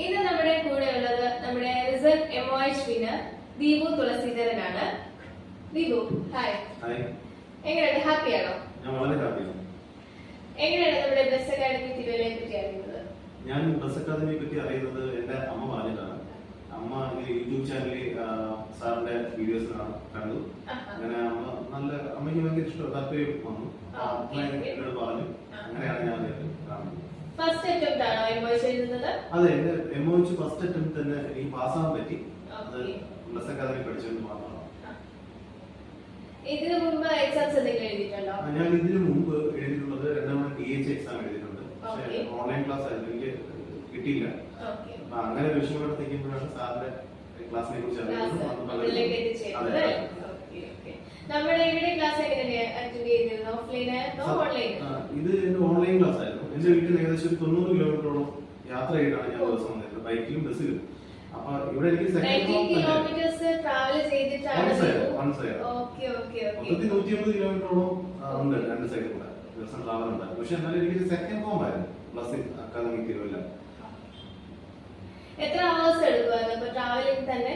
ഇന്ന് നമ്മുടെ കൂടെ ഉള്ളത് നമ്മുടെ റിസൾട്ട് MOH വിന്നർ ദീപു തുളസീധരനാണ്. ദീപു, ഹായ്. എങ്ങനെയാണ്? ഹാപ്പിയാണോ? ഞാൻ വളരെ ഹാപ്പിയാണ്. എങ്ങനെയാണ് നമ്മുടെ ബസ് അക്കാദമി തിരുവല്ലയെ പറ്റി അറിയുന്നത്? ഞാൻ ബസ് അക്കാദമിയെ പറ്റി അറിയുന്നത് എന്റെ അമ്മ പറഞ്ഞിട്ടാണ്. അമ്മ യൂട്യൂബ് ചാനലിൽ സാറിന്റെ വീഡിയോസ് കണ്ടു. അങ്ങനെ അമ്മയ്ക്ക് ഭയങ്കര ഇഷ്ടം, താല്പര്യം വന്നു. എന്നോട് പറഞ്ഞു. അങ്ങനെയാണ് ഞാൻ കാണുന്നത്. ഫസ്റ്റ് അറ്റംപ്റ്റ് ആണോ MOH എഴുതുന്നത്? അതെ, എന്റെ MOH ഫസ്റ്റ് അറ്റംപ്റ്റ് തന്നെ എനിക്ക് പാസ്സാകാൻ പറ്റി. അത് ബസ് അക്കാദമി പഠിച്ചുകൊണ്ട് മാത്രമാണ്. ഇതിനു മുമ്പ് എക്സാംസ് എന്തെങ്കിലും എഴുതിയിട്ടുണ്ടോ? ഞാൻ ഇതിനു മുമ്പ് എഴുതിയിട്ടുള്ളത് 2 PH എക്സാം എഴുതിയിട്ടുണ്ട്. പക്ഷേ ഓൺലൈൻ ക്ലാസ് ആയിരുന്നു, എനിക്ക് കിട്ടിയില്ല. അപ്പൊ അങ്ങനെ വിഷമപ്പെടുത്തിക്കുമ്പോഴാണ് സാറിന്റെ ക്ലാസ്സിനെ കുറിച്ച് അറിയുന്നത്. നമ്മുടെ ഇവിടെ ക്ലാസ് എങ്ങനെയാണ് അറ്റൻഡ് ചെയ്തിരുന്നത്? ഓഫ്ലൈൻ ആയിരുന്നോ ഓൺലൈൻ? ഇത് എന്റെ ഓൺലൈൻ ക്ലാസ് ആയിരുന്നു. എന്റെ വീട്ടിൽ ഏകദേശം 90 കിലോമീറ്ററോളം യാത്ര ചെയ്തിട്ടാണ് ഞാൻ ദിവസം വന്നിരുന്നത്, ബൈക്കിലും ബസ്സിലും. അപ്പൊ ഇവിടെ എനിക്ക് 90 കിലോമീറ്റേഴ്സ് ട്രാവൽ ചെയ്തിട്ടാണ്. 150 കിലോമീറ്ററോളം ഉണ്ട് രണ്ട് സൈഡിൽ കൂടെ ദിവസം ട്രാവൽ ഉണ്ട്. പക്ഷെ എന്നാലും എനിക്ക് സെക്കൻഡ് ഹോം ആയിരുന്നു ബസ് അക്കാദമി തിരുവല്ല. എത്ര അവേഴ്സ് എടുക്കുമായിരുന്നു ട്രാവലിംഗ് തന്നെ?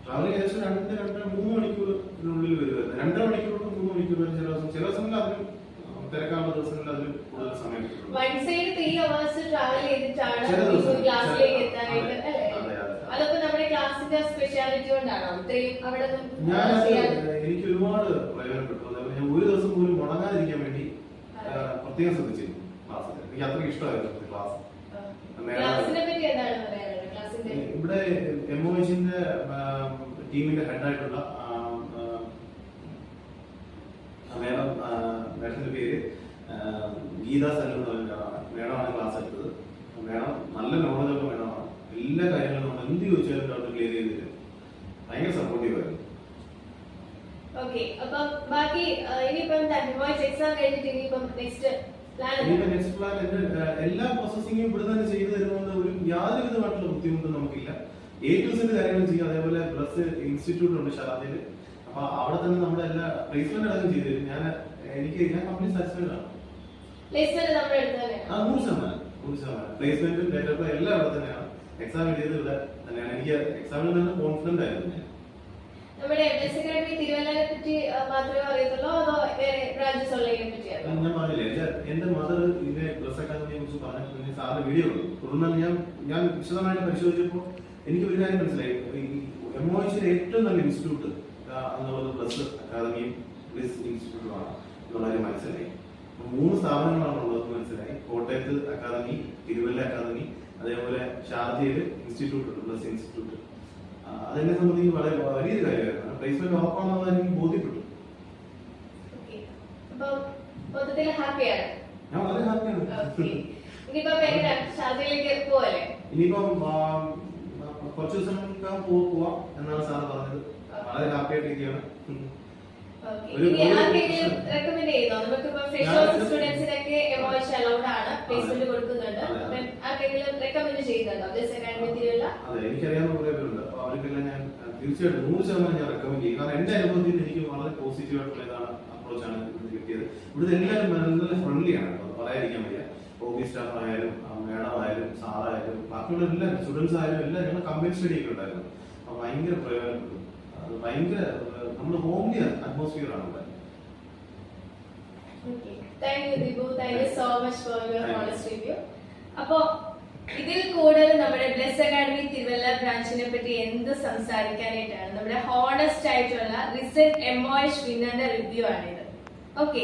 ട്രാവലിംഗ് ഏകദേശം 2-3 മണിക്കൂറിനുള്ളിൽ വരുമായിരുന്നു. 2 മണിക്കൂർ 3 മണിക്കൂർ വരെ ചില ദിവസങ്ങളിൽ അതിലും തിരക്കാനുള്ള ദിവസങ്ങളിൽ അതിലും കൂടുതൽ സമയം കിട്ടും. വൺ സൈഡ് 3 അവേഴ്സ് ട്രാവൽ ചെയ്തിട്ടാണ് ക്ലാസ്സിലേക്ക് എത്താനായിട്ട് അല്ലേ? അതൊക്കെ നമ്മുടെ ക്ലാസിന്റെ സ്പെഷ്യാലിറ്റി കൊണ്ടാണോ ഇത്രയും അവിടെ? എനിക്ക് ഒരുപാട് പ്രയോജനപ്പെട്ടു. അതേപോലെ ഞാൻ ഒരു ദിവസം പോലും മുടങ്ങാതിരിക്കാൻ വേണ്ടി പ്രത്യേകം ശ്രദ്ധിച്ചിരുന്നു ക്ലാസ്സിൽ. എനിക്ക് അത്രയ്ക്ക് ഇഷ്ടമായിരുന്നു ക്ലാസ്. ഇവിടെ MOHന്റെ ടീമിന്റെ ഹെഡായിട്ടുള്ള മേഡത്തിന്റെ പേര് ഗീത സലൂൺ മേഡമാണ് ക്ലാസ് എടുത്തത്. മേഡം നല്ല നോളജുള്ള മേഡമാണ്. എല്ലാ കാര്യങ്ങളും നമ്മൾ എന്ത് ചോദിച്ചാലും ഡൗട്ട് ക്ലിയർ ചെയ്ത് തരും. ഭയങ്കര സപ്പോർട്ടീവ് ആയിരുന്നു. നെക്സ്റ്റ് പ്ലാൻ എല്ലാ പ്രോസസ്സിംഗും ഇവിടെ തന്നെ ചെയ്തു തരുന്നതുകൊണ്ട് ഒരു യാതൊരുവിധമായിട്ടുള്ള ബുദ്ധിമുട്ടും നമുക്കില്ല. A to Z കാര്യങ്ങൾ ചെയ്യും. അതേപോലെ പ്ലസ് ഇൻസ്റ്റിറ്റ്യൂട്ട് ഉണ്ട് ഷാർജയിൽ. അപ്പൊ അവിടെ തന്നെ നമ്മുടെ എല്ലാ പ്ലേസ്മെന്റ് അടക്കം ചെയ്തു തരും. ഞാൻ കംപ്ലീറ്റ് സാറ്റിസ്ഫൈഡ് ആണ്. 100% പ്ലേസ്മെന്റും ഡേറ്റ എല്ലാം അവിടെ തന്നെയാണ്. എക്സാം എഴുതിയത് ഇവിടെ തന്നെയാണ്. എനിക്ക് എക്സാമിൽ തന്നെ കോൺഫിഡന്റ് ആയിരുന്നു. നമ്മുടെ ബസ് അക്കാദമി തിരുവല്ലയെ പറ്റി മാത്രമേ അറിയത്തുള്ളൂ അതോ വേറെ ബ്രാഞ്ചസ് ഉള്ളതിനെ പറ്റിയാണോ? ഞാൻ പറഞ്ഞില്ലേ, എന്റെ മദർ ഇതിന്റെ ബസ് അക്കാദമിയെ കുറിച്ച് പറഞ്ഞിട്ടുണ്ടെങ്കിൽ സാറിന്റെ വീഡിയോ ഉണ്ട്. തുടർന്ന് ഞാൻ വിശദമായിട്ട് പരിശോധിച്ചപ്പോൾ എനിക്ക് ഒരു കാര്യം മനസ്സിലായി. MOHന്റെ ഏറ്റവും നല്ല ഇൻസ്റ്റിറ്റ്യൂട്ട് എന്നുള്ളത് ബസ് അക്കാദമിയും ബസ് ഇൻസ്റ്റിറ്റ്യൂട്ടുമാണ് എന്നുള്ള കാര്യം മനസ്സിലായി. 3 സ്ഥാപനങ്ങളാണ് ഉള്ളത് മനസ്സിലായി. കോട്ടയത്ത് അക്കാദമി, തിരുവല്ല അക്കാദമി, അതേപോലെ ഷാർജയിൽ ഇൻസ്റ്റിറ്റ്യൂട്ട് ഉണ്ട്, പ്ലസ് ഇൻസ്റ്റിറ്റ്യൂട്ട്. അതെന്നെ സംബന്ധിച്ച് വളരെ വലിയൊരു കാര്യമായിരുന്നു. പ്ലേസ്മെന്റ് ഉറപ്പാണെന്ന് എനിക്ക് ബോധ്യപ്പെട്ടു. ഞാൻ വളരെ ഹാപ്പിയാണ്. ഇനിയിപ്പം കുറച്ച് ദിവസം പോവാം എന്നാണ് സാറ് പറഞ്ഞത്. വളരെ ഹാപ്പി ആയിട്ടിരിക്കുകയാണ്. അതെ, എനിക്കറിയാവുന്ന കുറെ പേരുണ്ട്. അപ്പൊ അവർക്കെല്ലാം ഞാൻ തീർച്ചയായിട്ടും 100% ഞാൻ റെക്കമെൻഡ് ചെയ്യും. കാരണം എന്റെ അനുഭവത്തിൽ എനിക്ക് വളരെ പോസിറ്റീവ് ആയിട്ടുള്ള അപ്രോച്ചാണ് കിട്ടിയത്. ഇവിടുത്തെ എല്ലാവരും നല്ല ഫ്രണ്ട്ലി ആണ്, പറയാതിരിക്കാൻ വയ്യ. ഓഫീസ് സ്റ്റാഫ് ആയാലും മേഡം ആയാലും സാറായാലും ബാക്കിയുള്ള എല്ലാവരും സ്റ്റുഡൻസ് ആയാലും എല്ലാം ഞങ്ങൾ കമ്പൈൻ സ്റ്റഡി ഒക്കെ ഉണ്ടായിരുന്നു. അപ്പൊ ഭയങ്കര പ്രയോജനപ്പെട്ടു. ഭയങ്കര നമ്മുടെ ഹോംലി അറ്റ്മോസ്ഫിയർ ആണ് ഇവിടെ. അപ്പോ ഇതിൽ കൂടുതൽ നമ്മുടെ ബ്ലെസ് അക്കാദമി തിരുവല്ല ബ്രാഞ്ചിനെ പറ്റി എന്ത് സംസാരിക്കാനായിട്ടാണ് നമ്മുടെ ഹോണസ്റ്റ് ആയിട്ടുള്ള റിസൾട്ട് MOH വിന്നറിന്റെ റിവ്യൂ ആണിത്. ഓക്കെ.